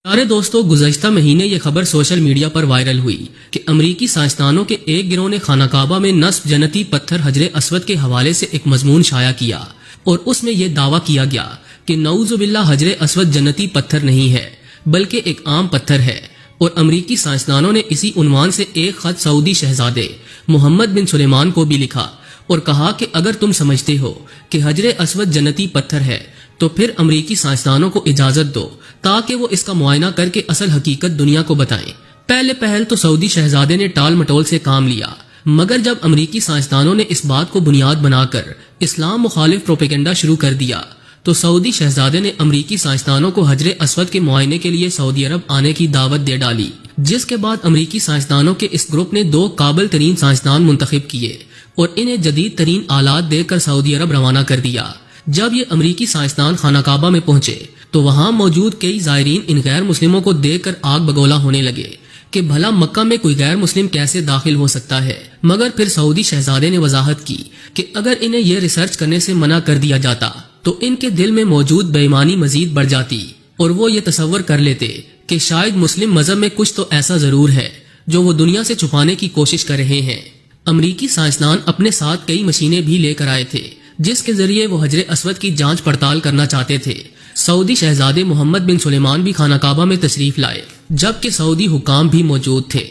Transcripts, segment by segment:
پیارے دوستو، گزشتہ مہینے یہ خبر سوشل میڈیا پر وائرل ہوئی کہ امریکی سائنسدانوں کے ایک گروہ نے خانہ کعبہ میں نصب جنتی پتھر حجر اسود کے حوالے سے ایک مضمون شائع کیا اور اس میں یہ دعویٰ کیا گیا کہ نعوذ باللہ حجر اسود جنتی پتھر نہیں ہے بلکہ ایک عام پتھر ہے، اور امریکی سائنسدانوں نے اسی عنوان سے ایک خط سعودی شہزادے محمد بن سلیمان کو بھی لکھا اور کہا کہ اگر تم سمجھتے ہو کہ حجر اسود جنتی پتھر ہے تو پھر امریکی سائنسدانوں کو اجازت دو تاکہ وہ اس کا معائنہ کر کے اصل حقیقت دنیا کو بتائیں۔ پہل تو سعودی شہزادے نے ٹال مٹول سے کام لیا، مگر جب امریکی سائنسدانوں نے اس بات کو بنیاد بنا کر اسلام مخالف پروپیگنڈا شروع کر دیا تو سعودی شہزادے نے امریکی سائنسدانوں کو حجر اسود کے معائنے کے لیے سعودی عرب آنے کی دعوت دے ڈالی، جس کے بعد امریکی سائنسدانوں کے اس گروپ نے 2 قابل ترین سائنسدان منتخب کیے اور انہیں جدید ترین آلات دے کر سعودی عرب روانہ کر دیا۔ جب یہ امریکی سائنسدان خانہ کعبہ میں پہنچے تو وہاں موجود کئی زائرین ان غیر مسلموں کو دیکھ کر آگ بگولا ہونے لگے کہ بھلا مکہ میں کوئی غیر مسلم کیسے داخل ہو سکتا ہے، مگر پھر سعودی شہزادے نے وضاحت کی کہ اگر انہیں یہ ریسرچ کرنے سے منع کر دیا جاتا تو ان کے دل میں موجود بے ایمانی مزید بڑھ جاتی اور وہ یہ تصور کر لیتے کہ شاید مسلم مذہب میں کچھ تو ایسا ضرور ہے جو وہ دنیا سے چھپانے کی کوشش کر رہے ہیں۔ امریکی سائنسدان اپنے ساتھ کئی مشینیں بھی لے کر آئے تھے جس کے ذریعے وہ حجر اسود کی جانچ پڑتال کرنا چاہتے تھے۔ سعودی شہزادے محمد بن سلیمان بھی خانہ کعبہ میں تشریف لائے جبکہ سعودی حکام بھی موجود تھے۔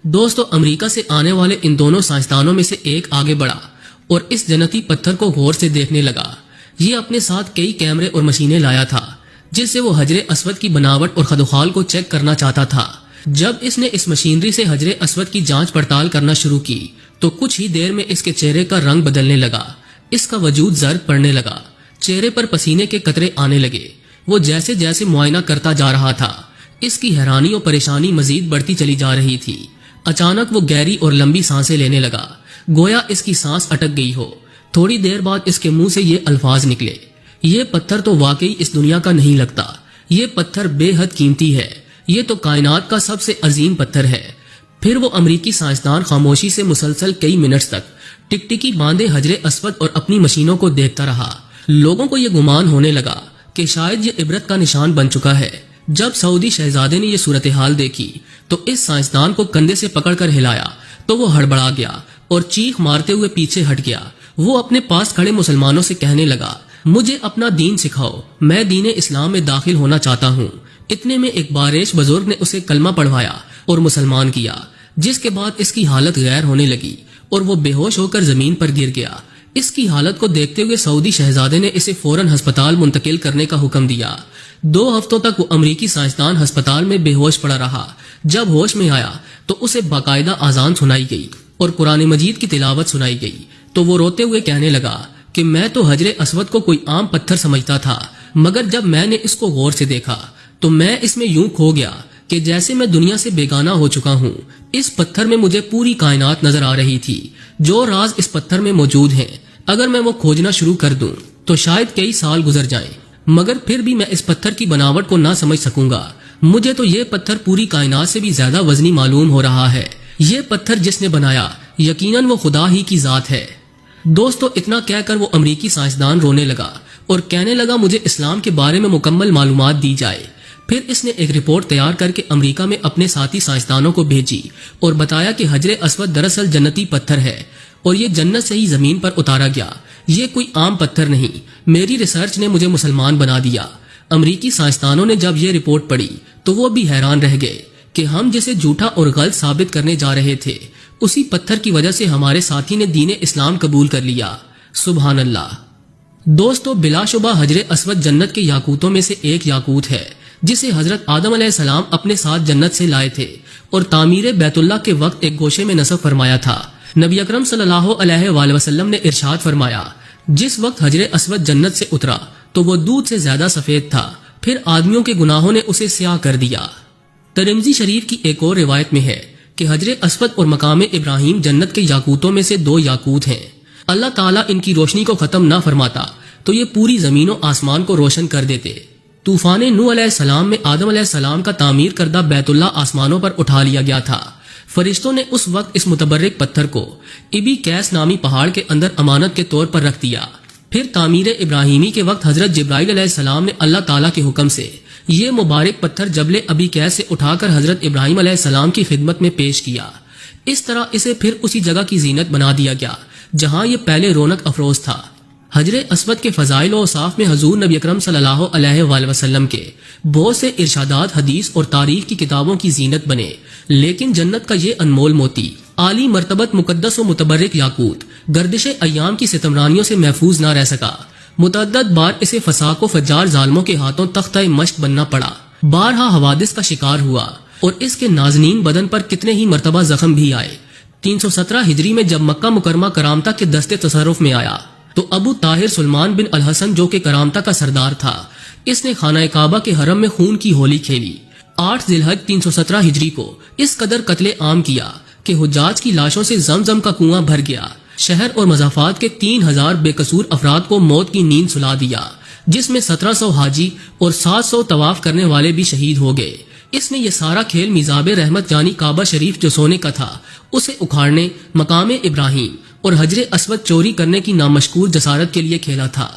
دوستو، امریکہ سے آنے والے ان دونوں سائنسدانوں میں سے ایک آگے بڑھا اور اس جنتی پتھر کو غور سے دیکھنے لگا۔ یہ اپنے ساتھ کئی کیمرے اور مشینیں لایا تھا جس سے وہ حجر اسود کی بناوٹ اور خدوخال کو چیک کرنا چاہتا تھا۔ جب اس نے اس مشینری سے حجر اسود کی جانچ پڑتال کرنا شروع کی تو کچھ ہی دیر میں اس کے چہرے کا رنگ بدلنے لگا، اس کا وجود زرد پڑنے لگا، چہرے پر پسینے کے قطرے آنے لگے۔ وہ جیسے جیسے معائنہ کرتا جا رہا تھا اس کی حیرانی اور پریشانی مزید بڑھتی چلی جا رہی تھی۔ اچانک وہ گہری اور لمبی سانسیں لینے لگا، گویا اس کی سانس اٹک گئی ہو۔ تھوڑی دیر بعد اس کے منہ سے یہ الفاظ نکلے، یہ پتھر تو واقعی اس دنیا کا نہیں لگتا، یہ پتھر بے حد قیمتی ہے، یہ تو کائنات کا سب سے عظیم پتھر ہے۔ پھر وہ امریکی سائنسدان خاموشی سے مسلسل کئی منٹس تک ٹکٹکی باندھے حجر اسود اور اپنی مشینوں کو دیکھتا رہا۔ لوگوں کو یہ گمان ہونے لگا کہ شاید یہ عبرت کا نشان بن چکا ہے۔ جب سعودی شہزادے نے یہ صورتحال دیکھی تو اس سائنسدان کو کندھے سے پکڑ کر ہلایا تو وہ ہڑبڑا گیا اور چیخ مارتے ہوئے پیچھے ہٹ گیا۔ وہ اپنے پاس کھڑے مسلمانوں سے کہنے لگا، مجھے اپنا دین سکھاؤ، میں دین اسلام میں داخل ہونا چاہتا ہوں۔ اتنے میں ایک باریش بزرگ نے اسے کلمہ پڑھوایا اور مسلمان کیا، جس کے بعد اس کی حالت غیر ہونے لگی اور وہ بے ہوش ہو کر زمین پر گر گیا۔ اس کی حالت کو دیکھتے ہوئے سعودی شہزادے نے اسے فوراً ہسپتال منتقل کرنے کا حکم دیا۔ 2 ہفتوں تک وہ امریکی سائنسدان ہسپتال میں بے ہوش پڑا رہا۔ جب ہوش میں آیا تو اسے باقاعدہ اذان سنائی گئی اور قرآن مجید کی تلاوت سنائی گئی تو وہ روتے ہوئے کہنے لگا کہ میں تو حجر اسود کو کوئی عام پتھر سمجھتا تھا، مگر جب میں نے اس کو غور سے دیکھا تو میں اس میں یوں کھو گیا کہ جیسے میں دنیا سے بیگانہ ہو چکا ہوں۔ اس پتھر میں مجھے پوری کائنات نظر آ رہی تھی، جو راز اس پتھر میں موجود ہیں اگر میں وہ کھوجنا شروع کر دوں تو شاید کئی سال گزر جائیں، مگر پھر بھی میں اس پتھر کی بناوٹ کو نہ سمجھ سکوں گا۔ مجھے تو یہ پتھر پوری کائنات سے بھی زیادہ وزنی معلوم ہو رہا ہے۔ یہ پتھر جس نے بنایا یقیناً وہ خدا ہی کی ذات ہے۔ دوستو، اتنا کہہ کر وہ امریکی سائنسدان رونے لگا اور کہنے لگا مجھے اسلام کے بارے میں مکمل معلومات دی جائے۔ پھر اس نے ایک رپورٹ تیار کر کے امریکہ میں اپنے ساتھی سائنسدانوں کو بھیجی اور بتایا کہ حجر اسود دراصل جنتی پتھر ہے اور یہ جنت سے ہی زمین پر اتارا گیا، یہ کوئی عام پتھر نہیں، میری ریسرچ نے مجھے مسلمان بنا دیا۔ امریکی سائنسدانوں نے جب یہ رپورٹ پڑھی تو وہ بھی حیران رہ گئے کہ ہم جسے جھوٹا اور غلط ثابت کرنے جا رہے تھے اسی پتھر کی وجہ سے ہمارے ساتھی نے دین اسلام قبول کر لیا۔ سبحان اللہ۔ دوستو، بلا شبہ حجر اسود جنت کے یاقوتوں میں سے ایک یاقوت ہے جسے حضرت آدم علیہ السلام اپنے ساتھ جنت سے لائے تھے اور تعمیر بیت اللہ کے وقت ایک گوشے میں نصب فرمایا تھا۔ نبی اکرم صلی اللہ علیہ وآلہ وسلم نے ارشاد فرمایا، جس وقت حجر اسود جنت سے اترا تو وہ دودھ سے زیادہ سفید تھا، پھر آدمیوں کے گناہوں نے اسے سیاہ کر دیا۔ ترمذی شریف کی ایک اور روایت میں ہے کہ حجر اسود اور مقام ابراہیم جنت کے یاقوتوں میں سے 2 یاقوت ہیں۔ اللہ تعالیٰ ان کی روشنی کو ختم نہ فرماتا تو یہ پوری زمین و آسمان کو روشن کر دیتے۔ طوفان نوح علیہ السلام میں آدم علیہ السلام کا تعمیر کردہ بیت اللہ آسمانوں پر اٹھا لیا گیا تھا۔ فرشتوں نے اس وقت اس متبرک پتھر کو ابی کیس نامی پہاڑ کے اندر امانت کے طور پر رکھ دیا۔ پھر تعمیر ابراہیمی کے وقت حضرت جبرائیل علیہ السلام نے اللہ تعالیٰ کے حکم سے یہ مبارک پتھر جبل ابی قیس سے اٹھا کر حضرت ابراہیم علیہ السلام کی خدمت میں پیش کیا۔ اس طرح اسے پھر اسی جگہ کی زینت بنا دیا گیا جہاں یہ پہلے رونق افروز تھا۔ حجر اسود کے فضائل و اوصاف میں حضور نبی اکرم صلی اللہ علیہ وآلہ وسلم کے بہت سے ارشادات حدیث اور تاریخ کی کتابوں کی زینت بنے، لیکن جنت کا یہ انمول موتی، عالی مرتبت مقدس و متبرک یاقوت، گردش ایام کی ستمرانیوں سے محفوظ نہ رہ سکا۔ متعدد بار اسے فساق و فجار ظالموں کے ہاتھوں تختہ مشق بننا پڑا، بارہا حوادث کا شکار ہوا اور اس کے نازنین بدن پر کتنے ہی مرتبہ زخم بھی آئے۔ 317 ہجری میں جب مکہ مکرمہ کرامتہ کے دستے تصرف میں آیا تو ابو طاہر سلمان بن الحسن جو کہ کرامتہ کا سردار تھا، اس نے خانہ کعبہ کے حرم میں خون کی ہولی کھیلی۔ 8 ذی الحج 317 ہجری کو اس قدر قتل عام کیا کہ حجاج کی لاشوں سے زمزم کا کنواں بھر گیا۔ شہر اور مضافات کے 3000 بے قصور افراد کو موت کی نیند سلا دیا، جس میں 1700 حاجی اور 700 طواف کرنے والے بھی شہید ہو گئے۔ اس نے یہ سارا کھیل میزاب رحمت یعنی کعبہ شریف جو سونے کا تھا اسے اکھاڑنے، مقام ابراہیم اور حجر اسود چوری کرنے کی نامشکور جسارت کے لیے کھیلا تھا۔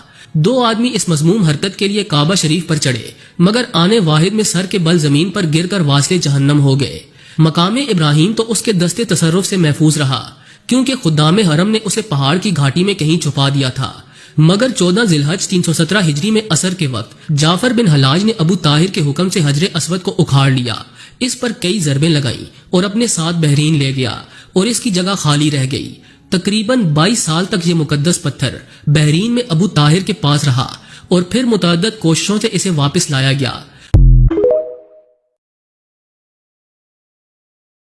2 آدمی اس مذموم حرکت کے لیے کعبہ شریف پر چڑھے، مگر آنے واحد میں سر کے بل زمین پر گر کر واصل جہنم ہو گئے۔ مقام ابراہیم تو اس کے دستے تصرف سے محفوظ رہا کیونکہ خدام حرم نے اسے پہاڑ کی گھاٹی میں کہیں چھپا دیا تھا، مگر 14 ذی الحج 317 ہجری میں عصر کے وقت جعفر بن حلاج نے ابو طاہر کے حکم سے حجر اسود کو اکھاڑ لیا، اس پر کئی ضربیں لگائیں اور اپنے ساتھ بحرین لے گیا اور اس کی جگہ خالی رہ گئی۔ تقریباً 22 سال تک یہ مقدس پتھر بحرین میں ابو طاہر کے پاس رہا اور پھر متعدد کوششوں سے اسے واپس لایا گیا۔